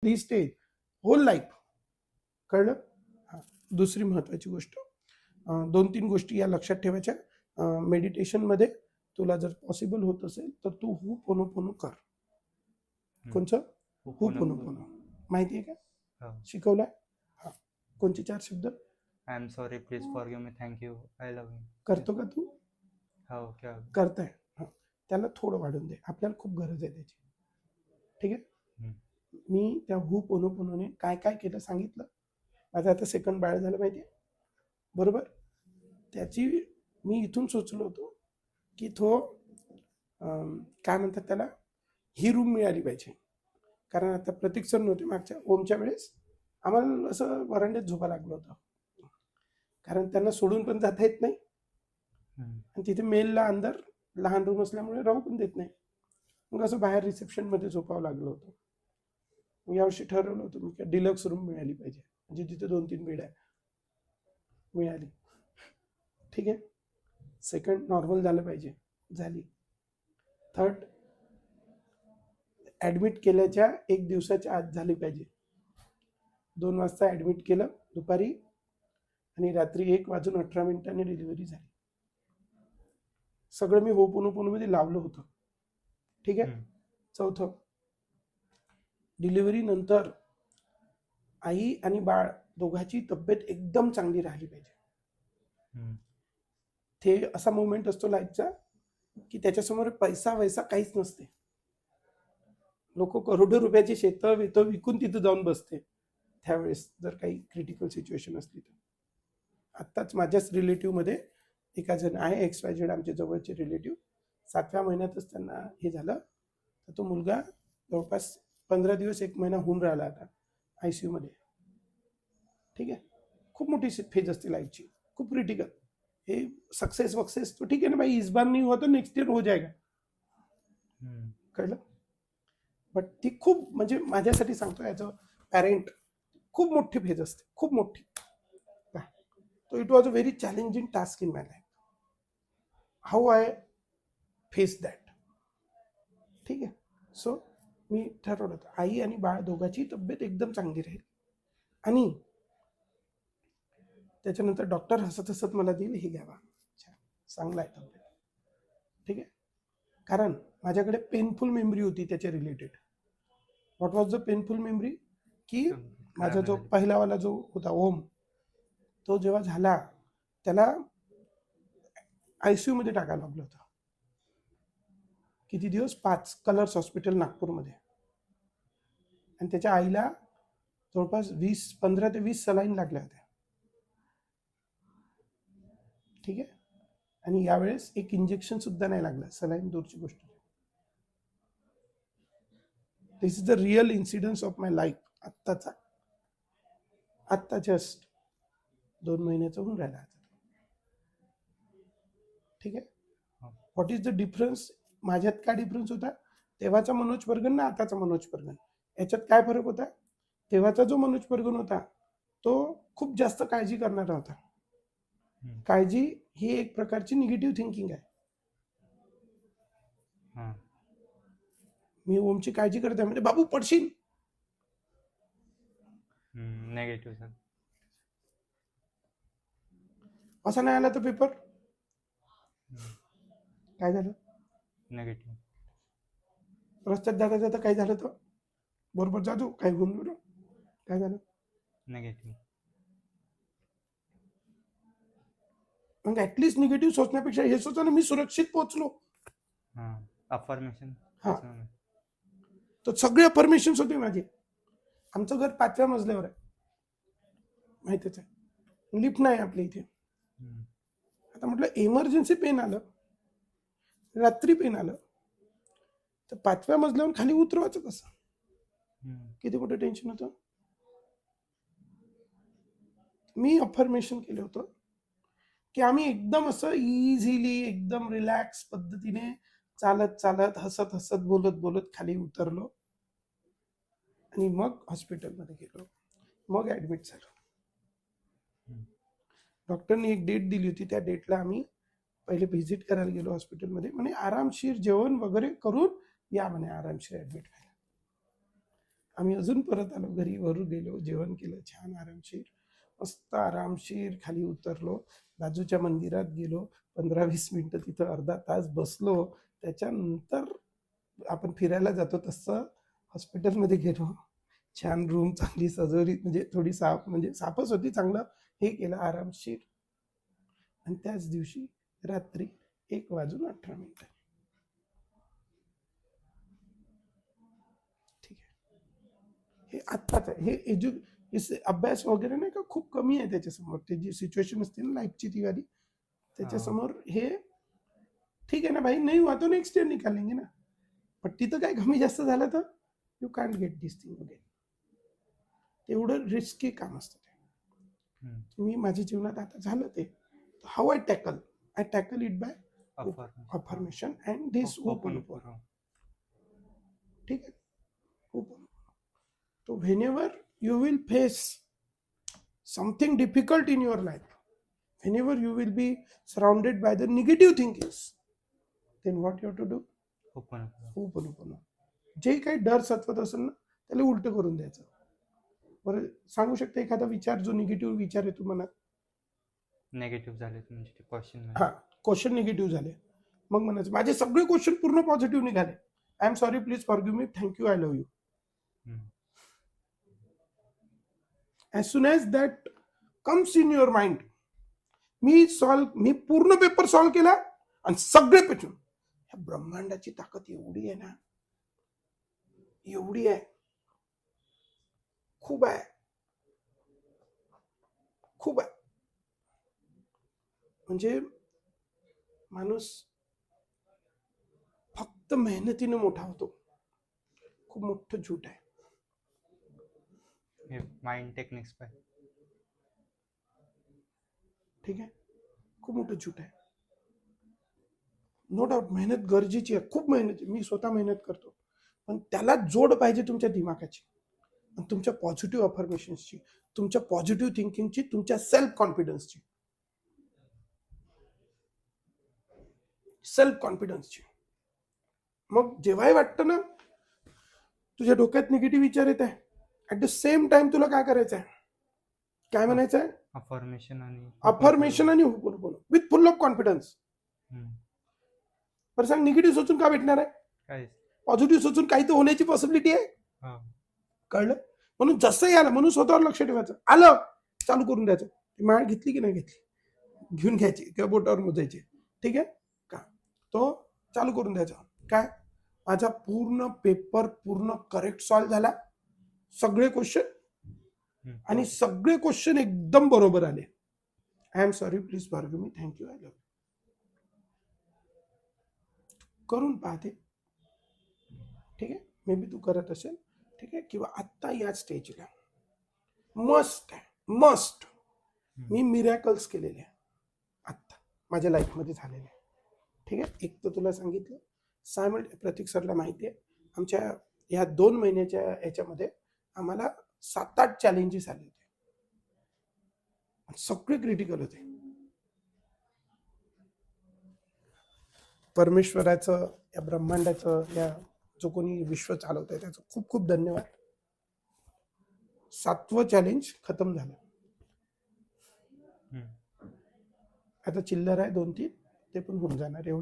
दी stage hole life. कळलं? हां. दुसरी महत्त्वाची गोष्ट, 2-3 गोष्टी या लक्षात ठेवायच्या. मेडिटेशनमध्ये तुला जर पॉसिबल होत असेल तर तू होपोनोपोनो कर. कोणचं? होपोनोपोनो. माहिती आहे का? शिकवलाय? हां. कोणते 4 शब्द? I am sorry, please forgive me, thank you, I love you. करतो का तू? हो, क्या करताय? हां. त्याला थोडं वाढून दे, आपल्याला खूप गरज आहे त्याची. ठीक आहे? मी त्या होपोनोपोनोने काय काय केलं सांगितलं. माझं आता सेकंड बाळ झालं माहिती आहे, बरोबर? त्याची मी इथून सुचलो होतो की तो काय म्हणतात त्याला, ही रूम मिळाली पाहिजे. कारण आता प्रतीक सर नव्हते मागच्या ओमच्या वेळेस, आम्हाला असं वरांड्यात झोपा लागलं होतं. कारण त्यांना सोडून पण जाता येत नाही आणि तिथे मेलला अंदर लहान रूम असल्यामुळे राहू पण देत नाही. मग असं बाहेर रिसेप्शनमध्ये झोपावं लागलं होतं. मग यावर्षी ठरवलं होतं मी की डिलक्स रूम मिळाली पाहिजे, म्हणजे तिथे 2-3 बेड आहे. मिळाली. ठीक आहे. सेकंड नॉर्मल झालं पाहिजे, झाली. थर्ड ॲडमिट केल्याच्या 1 दिवसाच्या आत झाली पाहिजे. 2 वाजता ॲडमिट केलं दुपारी आणि रात्री 1:18 डिलिव्हरी झाली. सगळं मी होपोनोपोनोमध्ये लावलं होतं. ठीक आहे. चौथं, डिलिव्हरी नंतर आई आणि बाळ दोघांची तब्येत एकदम चांगली राहिली पाहिजे. ते असा मोमेंट असतो लाईफचा की त्याच्यासमोर पैसा वैसा काहीच नसते. लोक करोडो रुपयाची शेतं वेतं विकून तिथं जाऊन बसते त्यावेळेस, जर काही क्रिटिकल सिच्युएशन असली तर. आत्ताच माझ्याच रिलेटिव्हमध्ये एका जण आहे, XYZ आमचे जवळचे रिलेटिव्ह, 7व्या महिन्यातच त्यांना हे झालं. तर तो मुलगा जवळपास 15 दिवस 1 महिना होऊन राहिला आता ICU मध्ये. ठीक आहे. खूप मोठी फेज असते लाईफची, खूप क्रिटिकल. हे सक्सेस वक्सेस तो ठीक है ना भाई, इस बार नहीं हुआ तो नेक्स्ट ईयर हो जाएगा. कळलं? बट ती खूप, म्हणजे माझ्यासाठी सांगतो ॲज अ पॅरेंट, खूप मोठी फेज असते, खूप मोठी. तो it was a very challenging task in my life. How I face that. ठीक आहे. सो मी ठरवलं होतं आई आणि बाळ दोघांची तब्येत एकदम चांगली राहील. आणि त्याच्यानंतर डॉक्टर हसत हसत मला देईल, हे घ्यावा, चांगला आहे तब्येत. ठीक आहे. कारण माझ्याकडे पेनफुल मेमरी होती त्याच्या related. What was the painful memory? की माझा जो पहिलावाला जो होता ओम, तो जेव्हा झाला त्याला ICU मध्ये टाकायला लागलं होतं. किती दिवस? 5. कलर्स हॉस्पिटल नागपूरमध्ये. आणि त्याच्या आईला जवळपास 15 ते 20 सलाईन लागल्या होत्या. ठीक आहे. आणि यावेळेस एक इंजेक्शन सुद्धा नाही लागलं, सलाईन दूरची गोष्ट. This is the real incidents of my life. आत्ताचा, आत्ता जस्ट 2 महिन्याचा होऊन राहिला. ठीक आहे. What is the difference? माझ्यात काय डिफरन्स होता? तेव्हाचा मनोज परगन ना आताचा मनोज परगन, याच्यात काय फरक होता? तेव्हाचा जो मनोज परगन होता तो खूप जास्त काळजी करणारा होता. काळजी ही एक प्रकारची निगेटिव्ह थिंकिंग आहे. मी ओमची काळजी करत आहे म्हणजे बाबू पडशील, नेगेटिव्ह सर. असा नाही आला तर पेपर काय झालं? नेगेटिव्ह. रस्त्यात जाता जाता काय झालं तर बरोबर जातो, काय घेऊन गेलो, काय झालं? नेगेटिव्ह. मग ऍटलिस्ट निगेटिव्ह सोचण्यापेक्षा हे सोचा ना, मी सुरक्षित पोहोचलो. अफर्मेशन. हा, तर सगळे अफर्मेशन होते माझे. आमचं घर 5व्या मजल्यावर आहे, माहितीच आहे. लिफ्ट नाही आपल्या इथे. आता म्हटलं इमर्जन्सी पेन आलं, रात्री पेन आलं, तर 5व्या मजल्यावर खाली उतरवायचं कसं? किती मोठं टेन्शन होतं. मी अफर्मेशन केलं होतं की आम्ही एकदम असं इझिली, एकदम रिलॅक्स पद्धतीने चालत चालत, हसत हसत, बोलत बोलत खाली उतरलो आणि मग हॉस्पिटलमध्ये गेलो, मग ॲडमिट झालो. डॉक्टरनी एक डेट दिली होती, त्या डेटला आम्ही पहिले व्हिजिट करायला गेलो हॉस्पिटलमध्ये. म्हणे आरामशीर जेवण वगैरे करून या म्हणे, आरामशीर ॲडमिट व्हायला. आम्ही अजून परत आलो घरी, वरून गेलो, जेवण केलं छान आरामशीर, मस्त आरामशीर खाली उतरलो, बाजूच्या मंदिरात गेलो, 15-20 मिनिटं तिथं अर्धा तास बसलो. त्याच्यानंतर आपण फिरायला जातो तसं हॉस्पिटलमध्ये गेलो. छान रूम चांगली सजवली, म्हणजे थोडी साफ, म्हणजे साफच होती, चांगलं हे केलं आरामशीर. आणि त्याच दिवशी रात्री 1:18 ठीक आहे. हे आत्ताच आहे, हे अभ्यास वगैरे नाही का, खूप कमी आहे त्याच्यासमोर. ते जी सिच्युएशन असते ना लाईफची ती वाली, त्याच्यासमोर हे ठीक आहे ना भाई, नाही हुआ तो नेक्स्ट ईयर निकालेंगे ना. पण तिथं काय कमी जास्त झालं तर you can't get this thing again. तेवढं रिस्की काम असतं ते. मी माझ्या जीवनात आता झालं ते, how I tackle it by affirmation and this ho'oponopono. ठीक आहे, होपोनोपोनो. तो whenever you will face something difficult in your life, whenever you will be surrounded by the negative thinkings, then what you have to do? Ho'oponopono. जे काही डर सतवत असेल ना त्याला उलट करून द्यायचं. बरं, सांगू शकता एखादा विचार जो निगेटिव्ह विचार आहे तुम्हाला? नेगेटिव्ह झाले म्हणजे ते क्वेश्चन. हा, क्वेश्चन निगेटिव्ह झाले, मग म्हणायचं माझे सगळे क्वेश्चन पूर्ण पॉझिटिव्ह निघाले. I am sorry, please forgive me, thank you, I love you. as soon as that comes in your mind, मी पूर्ण पेपर सॉल्व्ह केला आणि सगळे पेचून. ह्या ब्रह्मांडाची ताकद एवढी आहे ना, एवढी आहे, खूप आहे, खूप आहे. म्हणजे माणूस फक्त मेहनतीने मोठा होतो, खूप मोठं झूट आहे. माइंड टेक्निक्स पाय, ठीक आहे, खूप मोठं झूट आहे. नो डाऊट मेहनत गरजेची आहे, खूप मेहनत, मी स्वतः मेहनत करतो, पण त्याला जोड पाहिजे तुमच्या दिमागाची, तुमच्या पॉझिटिव्ह अफर्मेशन्सची, तुमच्या पॉझिटिव्ह थिंकिंगची, तुमच्या सेल्फ कॉन्फिडन्सची. मग जेव्हाही वाटतं ना तुझ्या डोक्यात निगेटिव्ह विचार येत आहे, ऍट द सेम टाइम तुला काय करायचं आहे, काय म्हणायचं आहे? अफर्मेशन आणि ho'oponopono with full of confidence. पर सांग, निगेटिव्ह सोचून का भेटणार आहे? पॉझिटिव्ह सोचून काही तर होण्याची पॉसिबिलिटी आहे. कळलं? म्हणून जसंही आलं, म्हणून स्वतःवर लक्ष ठेवायचं. आलं, चालू करून द्यायचं. माळ घेतली की नाही घेतली, घेऊन घ्यायची किंवा बोटावर मोजायची. ठीक आहे का? तो चालू करून द्यायचा. काय, माझा पूर्ण पेपर पूर्ण करेक्ट सॉल्व्ह झाला, सगळे क्वेश्चन, आणि सगळे क्वेश्चन एकदम बरोबर आले. I am sorry, please forgive me, thank you, I love. करून पाहते. ठीक आहे, मे बी तू करत असेल. ठीक आहे, किंवा आत्ता या स्टेजला मस्ट मी मिरॅकल्स केलेले आत्ता माझ्या लाईफमध्ये झालेले. ठीक आहे, एक तर तुला सांगितलं, प्रतीक सरला माहिती आहे, आमच्या ह्या 2 महिन्याच्या याच्यामध्ये आम्हाला 7-8 चॅलेंजेस आले होते, सगळे क्रिटिकल होते. परमेश्वराचं, या ब्रह्मांडाचं, या जो कोणी विश्व चालवत आहे त्याचं खूप खूप धन्यवाद. 7वं चॅलेंज खतम झालं. आता चिल्लर आहे 2-3, ते पण होऊन जाणार. एवढं